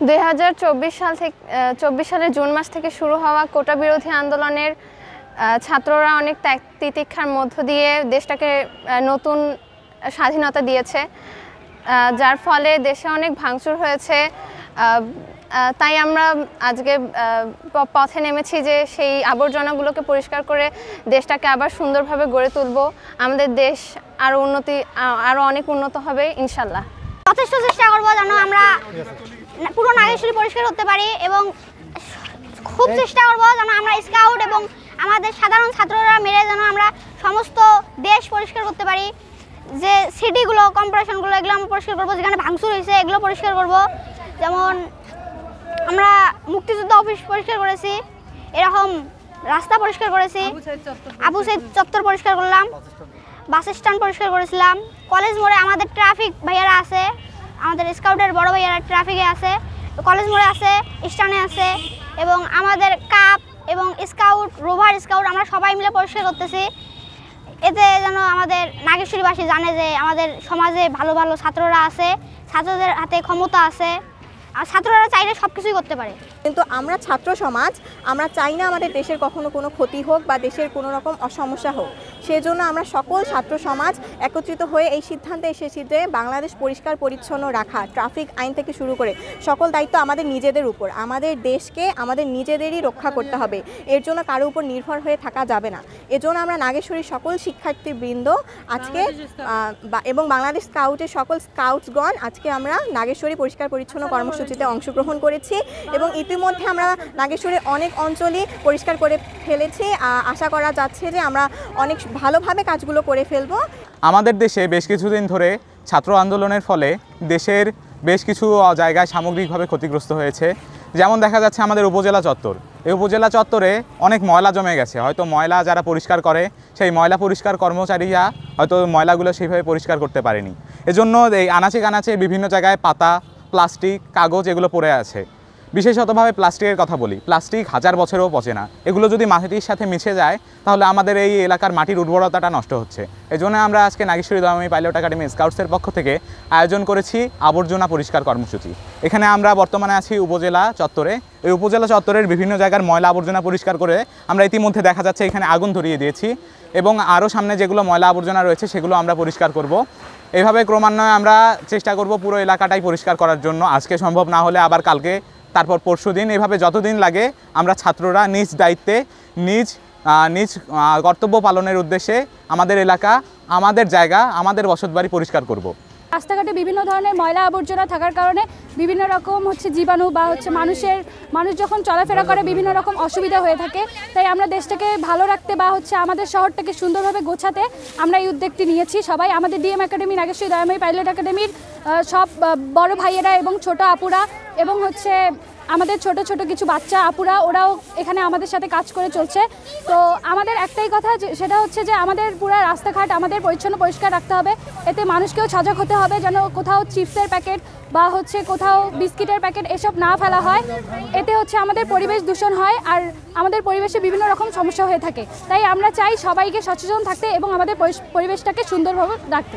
2024 সালের জুন মাস থেকে শুরু হওয়া কোটা বিরোধী আন্দোলনের ছাত্ররা অনেক ত্যাগ তিতিক্ষার মধ্য দিয়ে দেশটাকে নতুন স্বাধীনতা দিয়েছে, যার ফলে দেশে অনেক ভাঙচুর হয়েছে। তাই আমরা আজকে পথে নেমেছি যে সেই আবর্জনাগুলোকে পরিষ্কার করে দেশটাকে আবার সুন্দরভাবে গড়ে তুলব। আমাদের দেশ আরও অনেক উন্নত হবে ইনশাল্লাহ। যথেষ্ট চেষ্টা করবো যেন আমরা পুরো নাগেশ্বরী পরিষ্কার করতে পারি এবং খুব চেষ্টা করবো যেন আমরা স্কাউট এবং আমাদের সাধারণ ছাত্ররা মিলে যেন আমরা সমস্ত দেশ পরিষ্কার করতে পারি। যে সিটিগুলো, কর্পোরেশনগুলো, এগুলো আমরা পরিষ্কার করবো। যেখানে ভাঙচুর হয়েছে এগুলো পরিষ্কার করব। যেমন আমরা মুক্তিযুদ্ধ অফিস পরিষ্কার করেছি, এরকম রাস্তা পরিষ্কার করেছি, আবু সাইদ চত্বর পরিষ্কার করলাম, বাস স্ট্যান্ড পরিষ্কার করেছিলাম, কলেজ মোড়ে আমাদের ট্রাফিক ভাইয়ারা আছে, আমাদের স্কাউটের বড় ভাইয়ারা ট্রাফিকে আছে, কলেজ মোড়ে আছে, স্ট্যান্ডে আছে, এবং আমাদের কাপ এবং স্কাউট, রোভার স্কাউট আমরা সবাই মিলে পরিষ্কার করতেছি। এতে যেন আমাদের নাগেশ্বরীবাসী জানে যে আমাদের সমাজে ভালো ভালো ছাত্ররা আছে, ছাত্রদের হাতে ক্ষমতা আছে, আর ছাত্ররা চাইলে সব কিছুই করতে পারে। কিন্তু আমরা ছাত্র সমাজ, আমরা চাই না আমাদের দেশের কখনো কোনো ক্ষতি হোক বা দেশের কোনো রকম অসমস্যা হোক। সেজন্য আমরা সকল ছাত্র সমাজ একত্রিত হয়ে এই সিদ্ধান্তে এসেছি যে বাংলাদেশ পরিষ্কার পরিচ্ছন্ন রাখা, ট্রাফিক আইন থেকে শুরু করে সকল দায়িত্ব আমাদের নিজেদের উপর। আমাদের দেশকে আমাদের নিজেদেরই রক্ষা করতে হবে, এর জন্য কারো উপর নির্ভর হয়ে থাকা যাবে না। এজন্য আমরা নাগেশ্বরীর সকল শিক্ষার্থীবৃন্দ আজকে এবং বাংলাদেশ স্কাউটের সকল স্কাউটসগণ আজকে আমরা নাগেশ্বরী পরিষ্কার পরিচ্ছন্ন কর্মসূচিতে অংশগ্রহণ করেছি এবং ইতিমধ্যে আমরা নাগেশ্বরীর অনেক অঞ্চলই পরিষ্কার করে ফেলেছি। আশা করা যাচ্ছে যে আমরা অনেক ভালোভাবে কাজগুলো করে ফেলব। আমাদের দেশে বেশ কিছুদিন ধরে ছাত্র আন্দোলনের ফলে দেশের বেশ কিছু জায়গায় সামগ্রিকভাবে ক্ষতিগ্রস্ত হয়েছে। যেমন দেখা যাচ্ছে আমাদের উপজেলা চত্বর, এই উপজেলা চত্বরে অনেক ময়লা জমে গেছে। হয়তো ময়লা যারা পরিষ্কার করে সেই ময়লা পরিষ্কার কর্মচারীরা হয়তো ময়লাগুলো সেইভাবে পরিষ্কার করতে পারেনি। এজন্য এই আনাচে কানাচে বিভিন্ন জায়গায় পাতা, প্লাস্টিক, কাগজ এগুলো পড়ে আছে। বিশেষতভাবে প্লাস্টিকের কথা বলি, প্লাস্টিক 1000 বছরেও পচে না। এগুলো যদি মাটির সাথে মিশে যায় তাহলে আমাদের এই এলাকার মাটির উর্বরতাটা নষ্ট হচ্ছে। এই জন্য আমরা আজকে নাগেশ্বরী দয়াময়ী পাইলট একাডেমি স্কাউটসের পক্ষ থেকে আয়োজন করেছি আবর্জনা পরিষ্কার কর্মসূচি। এখানে আমরা বর্তমানে আছি উপজেলা চত্বরে। এই উপজেলা চত্বরের বিভিন্ন জায়গার ময়লা আবর্জনা পরিষ্কার করে আমরা ইতিমধ্যে দেখা যাচ্ছে এখানে আগুন ধরিয়ে দিয়েছি এবং আরও সামনে যেগুলো ময়লা আবর্জনা রয়েছে সেগুলো আমরা পরিষ্কার করব। এইভাবে ক্রমান্বয়ে আমরা চেষ্টা করব পুরো এলাকাটাই পরিষ্কার করার জন্য। আজকে সম্ভব না হলে আবার কালকে, তারপর পরশুদিন, এভাবে যতদিন লাগে আমরা ছাত্ররা নিজ দায়িত্বে নিজ কর্তব্য পালনের উদ্দেশ্যে আমাদের এলাকা, আমাদের জায়গা, আমাদের বসতবাড়ি পরিষ্কার করব। রাস্তাঘাটে বিভিন্ন ধরনের ময়লা আবর্জনা থাকার কারণে বিভিন্ন রকম জীবাণু বা মানুষ যখন চলাফেরা করে বিভিন্ন রকম অসুবিধা হয়ে থাকে। তাই আমরা দেশটাকে ভালো রাখতে বা আমাদের শহরটাকে সুন্দরভাবে গোছাতে আমরা এই উদ্যোগটি নিয়েছি। সবাই আমাদের DM academy, Nageshwari Dayamoyee pilot একাডেমির সব বড় ভাইয়েরা এবং ছোট আপুরা এবং আমাদের ছোট ছোট কিছু বাচ্চা আপুরা, ওরাও এখানে আমাদের সাথে কাজ করে চলছে। তো আমাদের একটাই কথা, সেটা হচ্ছে যে আমাদের পুরো রাস্তাঘাট আমাদের পরিষ্কার রাখতে হবে। এতে মানুষকেও সজাগ হতে হবে যেন কোথাও চিপসের প্যাকেট বা কোথাও বিস্কিটের প্যাকেট এসব না ফেলা হয়। এতে আমাদের পরিবেশ দূষণ হয় আর আমাদের পরিবেশে বিভিন্ন রকম সমস্যা হয়ে থাকে। তাই আমরা চাই সবাইকে সচেতন থাকতে এবং আমাদের পরিবেশটাকে সুন্দরভাবে রাখতে।